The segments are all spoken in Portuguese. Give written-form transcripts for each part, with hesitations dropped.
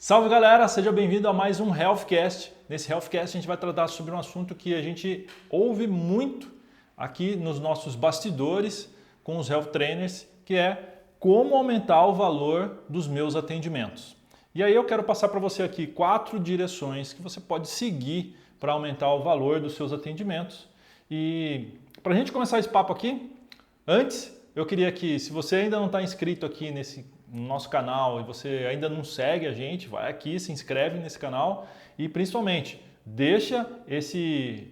Salve galera, seja bem-vindo a mais um Healthcast. Nesse Healthcast a gente vai tratar sobre um assunto que a gente ouve muito aqui nos nossos bastidores com os Health Trainers, que é como aumentar o valor dos meus atendimentos. E aí eu quero passar para você aqui 4 direções que você pode seguir para aumentar o valor dos seus atendimentos. E para a gente começar esse papo aqui, antes eu queria que, se você ainda não está inscrito aqui no nosso canal e você ainda não segue a gente, vai aqui, se inscreve nesse canal e principalmente deixa esse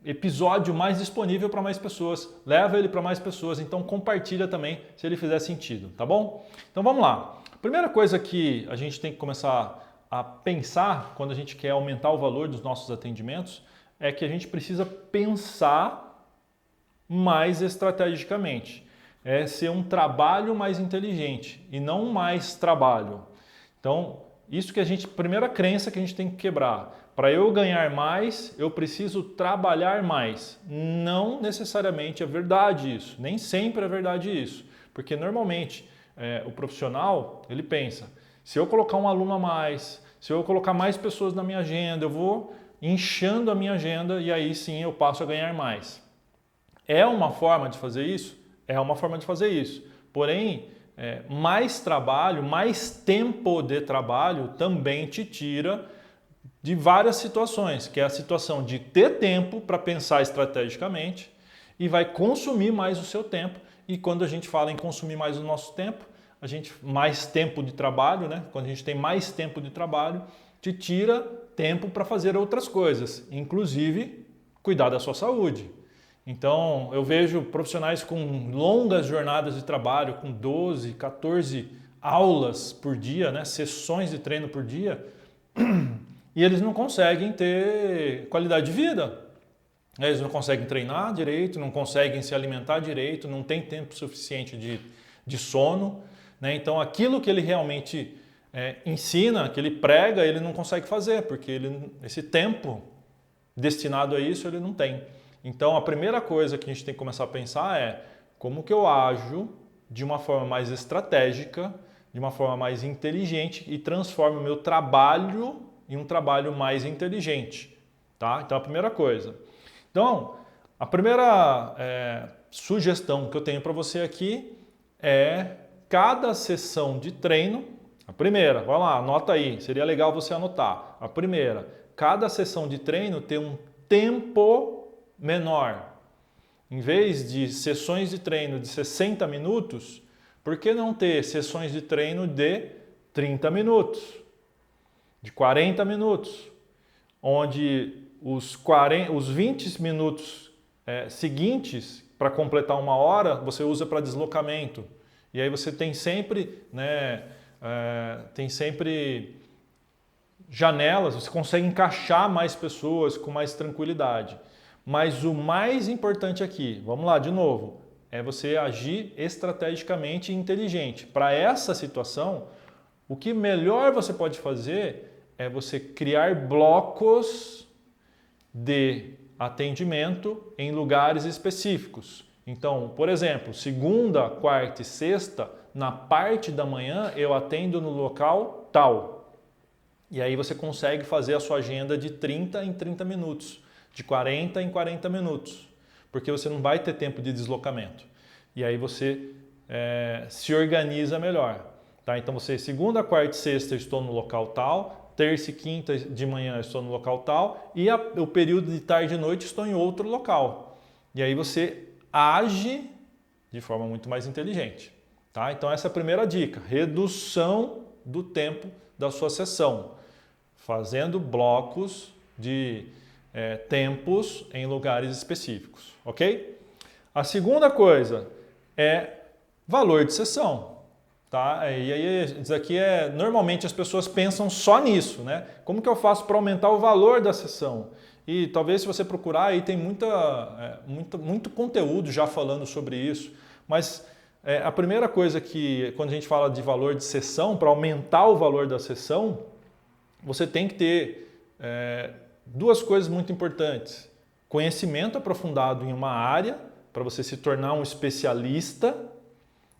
episódio mais disponível para mais pessoas, leva ele para mais pessoas, então compartilha também se ele fizer sentido, tá bom? Então vamos lá. A primeira coisa que a gente tem que começar a pensar quando a gente quer aumentar o valor dos nossos atendimentos é que a gente precisa pensar mais estrategicamente. É ser um trabalho mais inteligente e não mais trabalho. Então, isso que primeira crença que a gente tem que quebrar. Para eu ganhar mais, eu preciso trabalhar mais. Não necessariamente é verdade isso, nem sempre é verdade isso. Porque normalmente o profissional, ele pensa, se eu colocar um aluno a mais, se eu colocar mais pessoas na minha agenda, eu vou inchando a minha agenda e aí sim eu passo a ganhar mais. É uma forma de fazer isso? É uma forma de fazer isso. Porém, mais trabalho, mais tempo de trabalho também te tira de várias situações, que é a situação de ter tempo para pensar estrategicamente e vai consumir mais o seu tempo. E quando a gente fala em consumir mais o nosso tempo, mais tempo de trabalho, né? Quando a gente tem mais tempo de trabalho, te tira tempo para fazer outras coisas, inclusive cuidar da sua saúde. Então, eu vejo profissionais com longas jornadas de trabalho, com 12, 14 aulas por dia, né? Sessões de treino por dia, e eles não conseguem ter qualidade de vida. Eles não conseguem treinar direito, não conseguem se alimentar direito, não tem tempo suficiente de sono, né? Então, aquilo que ele realmente ensina, que ele prega, ele não consegue fazer, porque esse tempo destinado a isso ele não tem. Então, a primeira coisa que a gente tem que começar a pensar é como que eu ajo de uma forma mais estratégica, de uma forma mais inteligente e transformo o meu trabalho em um trabalho mais inteligente. Tá? Então, a primeira coisa. Então, a primeira sugestão que eu tenho para você aqui é cada sessão de treino, a primeira, vai lá, anota aí, seria legal você anotar. A primeira, cada sessão de treino tem um tempo menor. Em vez de sessões de treino de 60 minutos, por que não ter sessões de treino de 30 minutos, de 40 minutos, onde os 20 minutos seguintes para completar uma hora você usa para deslocamento. E aí você tem sempre, janelas, você consegue encaixar mais pessoas com mais tranquilidade. Mas o mais importante aqui, vamos lá de novo, é você agir estrategicamente e inteligente. Para essa situação, o que melhor você pode fazer é você criar blocos de atendimento em lugares específicos. Então, por exemplo, segunda, quarta e sexta, na parte da manhã eu atendo no local tal. E aí você consegue fazer a sua agenda de 30 em 30 minutos. De 40 em 40 minutos, porque você não vai ter tempo de deslocamento. E aí você se organiza melhor. Tá? Então segunda, quarta e sexta eu estou no local tal, terça e quinta de manhã eu estou no local tal, e o período de tarde e noite estou em outro local. E aí você age de forma muito mais inteligente. Tá? Então essa é a primeira dica, redução do tempo da sua sessão, fazendo blocos de tempos em lugares específicos, ok? A segunda coisa é valor de sessão, tá? E aí isso aqui normalmente as pessoas pensam só nisso, né? Como que eu faço para aumentar o valor da sessão? E talvez se você procurar aí tem muito conteúdo já falando sobre isso, mas a primeira coisa que quando a gente fala de valor de sessão, para aumentar o valor da sessão, você tem que ter duas coisas muito importantes. Conhecimento aprofundado em uma área, para você se tornar um especialista,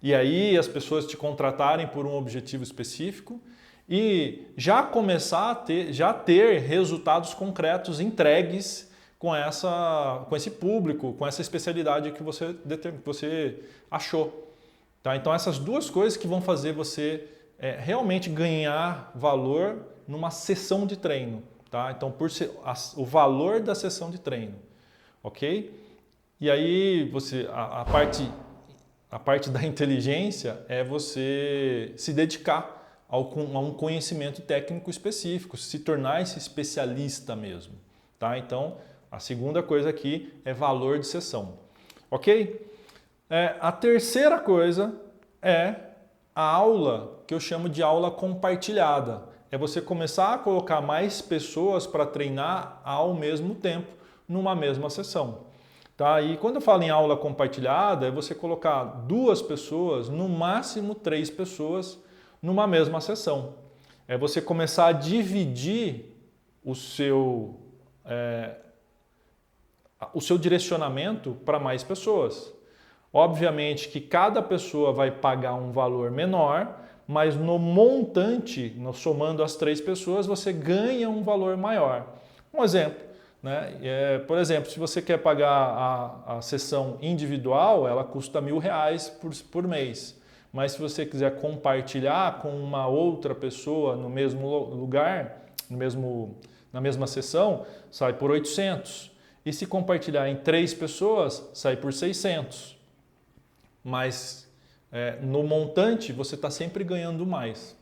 e aí as pessoas te contratarem por um objetivo específico, e já começar a ter resultados concretos entregues com esse público, com essa especialidade que você achou. Tá? Então essas duas coisas que vão fazer você realmente ganhar valor numa sessão de treino. Tá? Então o valor da sessão de treino. Ok? E aí a parte da inteligência é você se dedicar a um conhecimento técnico específico, se tornar esse especialista mesmo. Tá? Então, a segunda coisa aqui é valor de sessão. Ok? A terceira coisa é a aula que eu chamo de aula compartilhada. É você começar a colocar mais pessoas para treinar ao mesmo tempo numa mesma sessão. Tá? E quando eu falo em aula compartilhada, é você colocar 2 pessoas, no máximo 3 pessoas, numa mesma sessão. É você começar a dividir o seu direcionamento para mais pessoas. Obviamente que cada pessoa vai pagar um valor menor, mas no montante, somando as 3 pessoas, você ganha um valor maior. Um exemplo, né? Por exemplo, se você quer pagar a sessão individual, ela custa R$1.000 por mês. Mas se você quiser compartilhar com uma outra pessoa no mesmo lugar, na mesma sessão, sai por 800. E se compartilhar em 3 pessoas, sai por 600. Mas no montante você está sempre ganhando mais.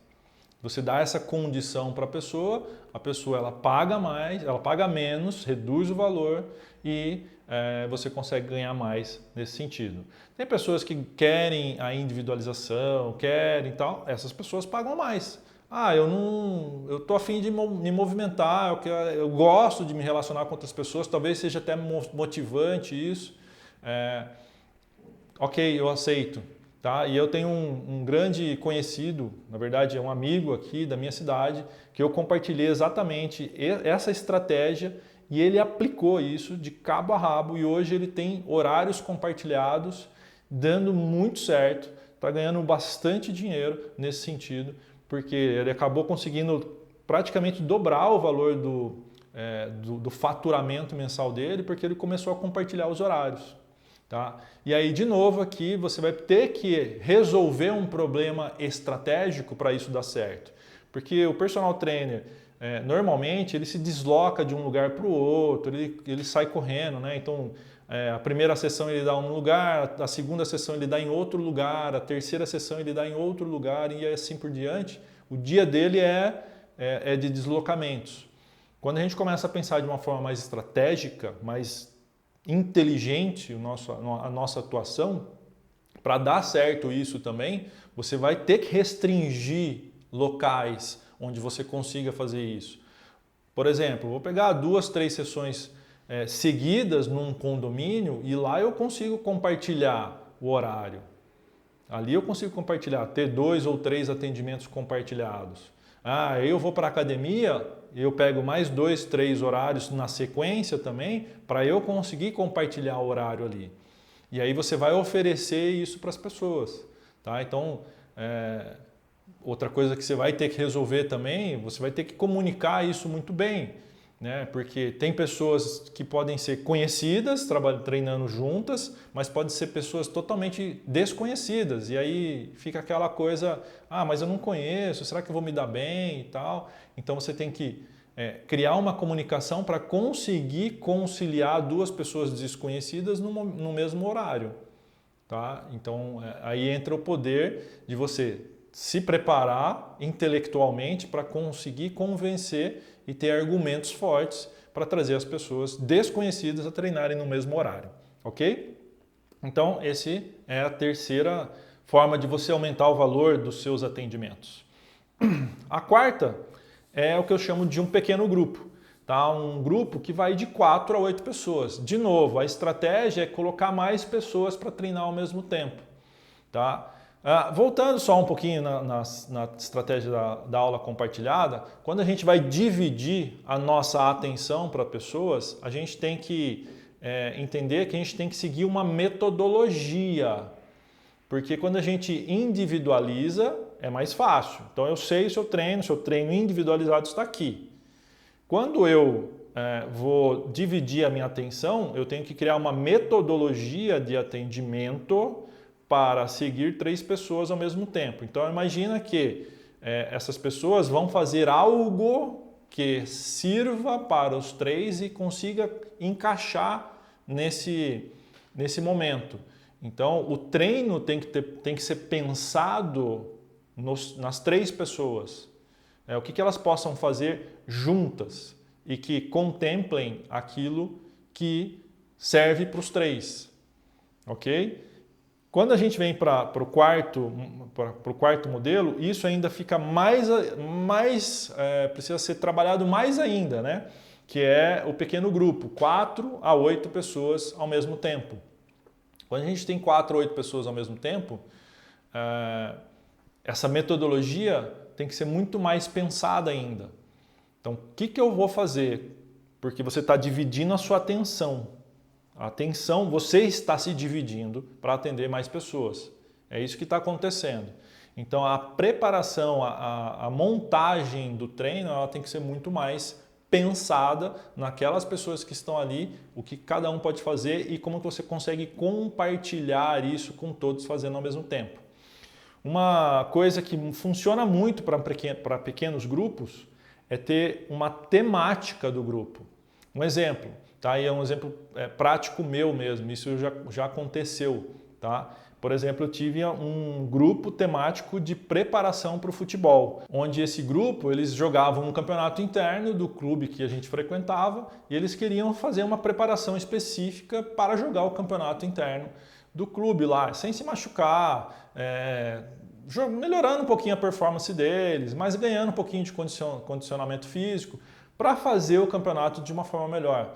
Você dá essa condição para a pessoa ela paga mais, ela paga menos, reduz o valor e você consegue ganhar mais nesse sentido. Tem pessoas que querem a individualização, querem tal, essas pessoas pagam mais. Eu tô a fim de me movimentar, eu gosto de me relacionar com outras pessoas, talvez seja até motivante isso. Ok, eu aceito. Tá? E eu tenho um grande conhecido, na verdade é um amigo aqui da minha cidade, que eu compartilhei exatamente essa estratégia e ele aplicou isso de cabo a rabo e hoje ele tem horários compartilhados, dando muito certo, está ganhando bastante dinheiro nesse sentido, porque ele acabou conseguindo praticamente dobrar o valor do faturamento mensal dele, porque ele começou a compartilhar os horários. Tá? E aí, de novo, aqui você vai ter que resolver um problema estratégico para isso dar certo. Porque o personal trainer, normalmente, ele se desloca de um lugar para o outro, ele sai correndo, né? Então, a primeira sessão ele dá em um lugar, a segunda sessão ele dá em outro lugar, a terceira sessão ele dá em outro lugar e assim por diante. O dia dele é de deslocamentos. Quando a gente começa a pensar de uma forma mais estratégica, mais inteligente a nossa atuação, para dar certo isso também, você vai ter que restringir locais onde você consiga fazer isso. Por exemplo, vou pegar 2, 3 sessões seguidas num condomínio e lá eu consigo compartilhar o horário. Ali eu consigo compartilhar, ter 2 ou 3 atendimentos compartilhados. Eu vou para a academia, eu pego mais 2, 3 horários na sequência também, para eu conseguir compartilhar o horário ali. E aí você vai oferecer isso para as pessoas. Tá? Então, outra coisa que você vai ter que resolver também, você vai ter que comunicar isso muito bem. Né? Porque tem pessoas que podem ser conhecidas, treinando juntas, mas podem ser pessoas totalmente desconhecidas. E aí fica aquela coisa, mas eu não conheço, será que eu vou me dar bem e tal? Então você tem que criar uma comunicação para conseguir conciliar 2 pessoas desconhecidas no mesmo horário. Tá? Então aí entra o poder de você se preparar intelectualmente para conseguir convencer e ter argumentos fortes para trazer as pessoas desconhecidas a treinarem no mesmo horário, ok? Então, essa é a terceira forma de você aumentar o valor dos seus atendimentos. A quarta é o que eu chamo de um pequeno grupo, tá? Um grupo que vai de 4 a 8 pessoas. De novo, a estratégia é colocar mais pessoas para treinar ao mesmo tempo, tá? Voltando só um pouquinho na estratégia da aula compartilhada, quando a gente vai dividir a nossa atenção para pessoas, a gente tem que entender que a gente tem que seguir uma metodologia. Porque quando a gente individualiza, é mais fácil. Então eu sei o seu treino individualizado está aqui. Quando eu vou dividir a minha atenção, eu tenho que criar uma metodologia de atendimento para seguir 3 pessoas ao mesmo tempo. Então imagina que essas pessoas vão fazer algo que sirva para os 3 e consiga encaixar nesse momento. Então o treino tem que ser pensado nas 3 pessoas. O que elas possam fazer juntas e que contemplem aquilo que serve para os 3, ok? Quando a gente vem para o quarto modelo, isso ainda fica precisa ser trabalhado mais ainda, né? Que é o pequeno grupo, 4 a 8 pessoas ao mesmo tempo. Quando a gente tem 4 a 8 pessoas ao mesmo tempo, essa metodologia tem que ser muito mais pensada ainda. Então, o que eu vou fazer? Porque você está dividindo a sua atenção. A atenção, você está se dividindo para atender mais pessoas. É isso que está acontecendo. Então, a preparação, a montagem do treino, ela tem que ser muito mais pensada naquelas pessoas que estão ali, o que cada um pode fazer e como que você consegue compartilhar isso com todos fazendo ao mesmo tempo. Uma coisa que funciona muito para pequenos grupos é ter uma temática do grupo. Um exemplo, tá? E é um exemplo prático meu mesmo, isso já aconteceu. Tá? Por exemplo, eu tive um grupo temático de preparação para o futebol, onde esse grupo eles jogavam um campeonato interno do clube que a gente frequentava e eles queriam fazer uma preparação específica para jogar o campeonato interno do clube lá, sem se machucar, melhorando um pouquinho a performance deles, mas ganhando um pouquinho de condicionamento físico para fazer o campeonato de uma forma melhor.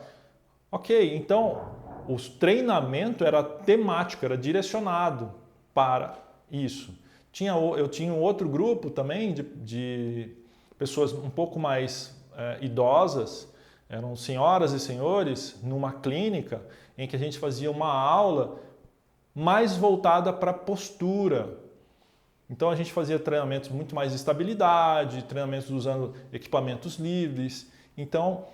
Ok, então o treinamento era temático, era direcionado para isso. Eu tinha um outro grupo também de pessoas um pouco mais idosas, eram senhoras e senhores, numa clínica em que a gente fazia uma aula mais voltada para postura. Então a gente fazia treinamentos muito mais de estabilidade, treinamentos usando equipamentos livres. Então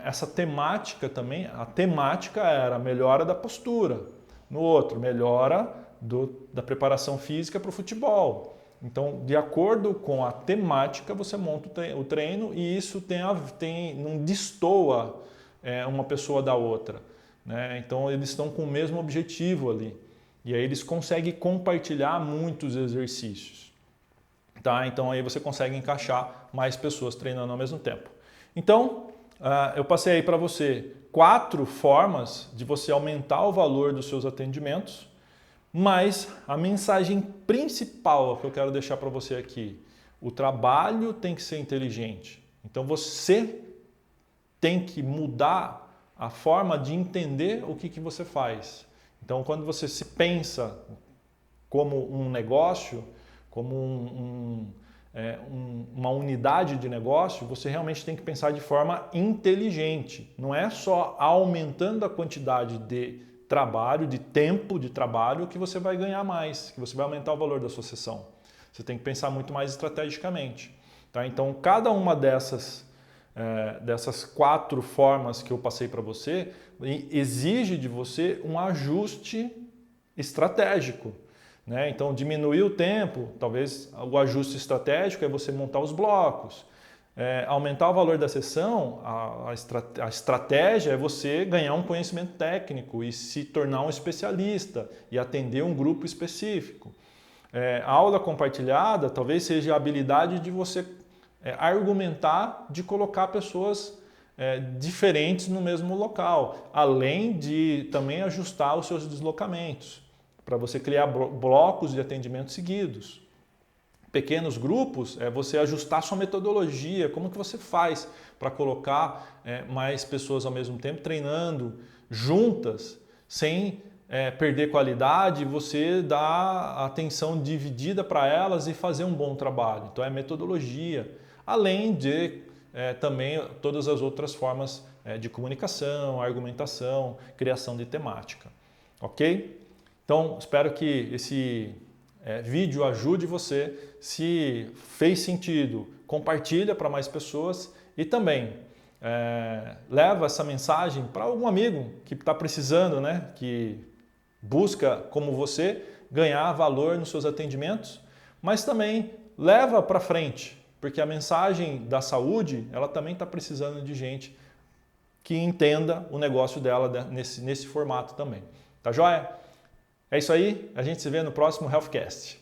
essa temática também, a temática era a melhora da postura. No outro, melhora da preparação física para o futebol. Então, de acordo com a temática, você monta o treino e isso não destoa uma pessoa da outra. Né? Então, eles estão com o mesmo objetivo ali. E aí eles conseguem compartilhar muitos exercícios. Tá? Então, aí você consegue encaixar mais pessoas treinando ao mesmo tempo. Então, eu passei aí para você 4 formas de você aumentar o valor dos seus atendimentos, mas a mensagem principal que eu quero deixar para você aqui, o trabalho tem que ser inteligente. Então você tem que mudar a forma de entender o que você faz. Então quando você se pensa como um negócio, como uma unidade de negócio, você realmente tem que pensar de forma inteligente. Não é só aumentando a quantidade de trabalho, de tempo de trabalho, que você vai ganhar mais, que você vai aumentar o valor da sua sessão. Você tem que pensar muito mais estrategicamente. Tá? Então, cada uma dessas 4 formas que eu passei para você exige de você um ajuste estratégico. Né? Então, diminuir o tempo, talvez o ajuste estratégico é você montar os blocos. Aumentar o valor da sessão, a estratégia é você ganhar um conhecimento técnico e se tornar um especialista e atender um grupo específico. A aula compartilhada talvez seja a habilidade de você argumentar, de colocar pessoas diferentes no mesmo local, além de também ajustar os seus deslocamentos, para você criar blocos de atendimento seguidos. Pequenos grupos é você ajustar sua metodologia, como que você faz para colocar mais pessoas ao mesmo tempo treinando juntas, sem perder qualidade, você dá atenção dividida para elas e fazer um bom trabalho. Então é metodologia, além de também todas as outras formas de comunicação, argumentação, criação de temática. Ok? Então espero que vídeo ajude você, se fez sentido, compartilha para mais pessoas e também leva essa mensagem para algum amigo que está precisando, né? Que busca, como você, ganhar valor nos seus atendimentos, mas também leva para frente, porque a mensagem da saúde, ela também está precisando de gente que entenda o negócio dela nesse formato também. Tá joia? É isso aí, a gente se vê no próximo Healthcast.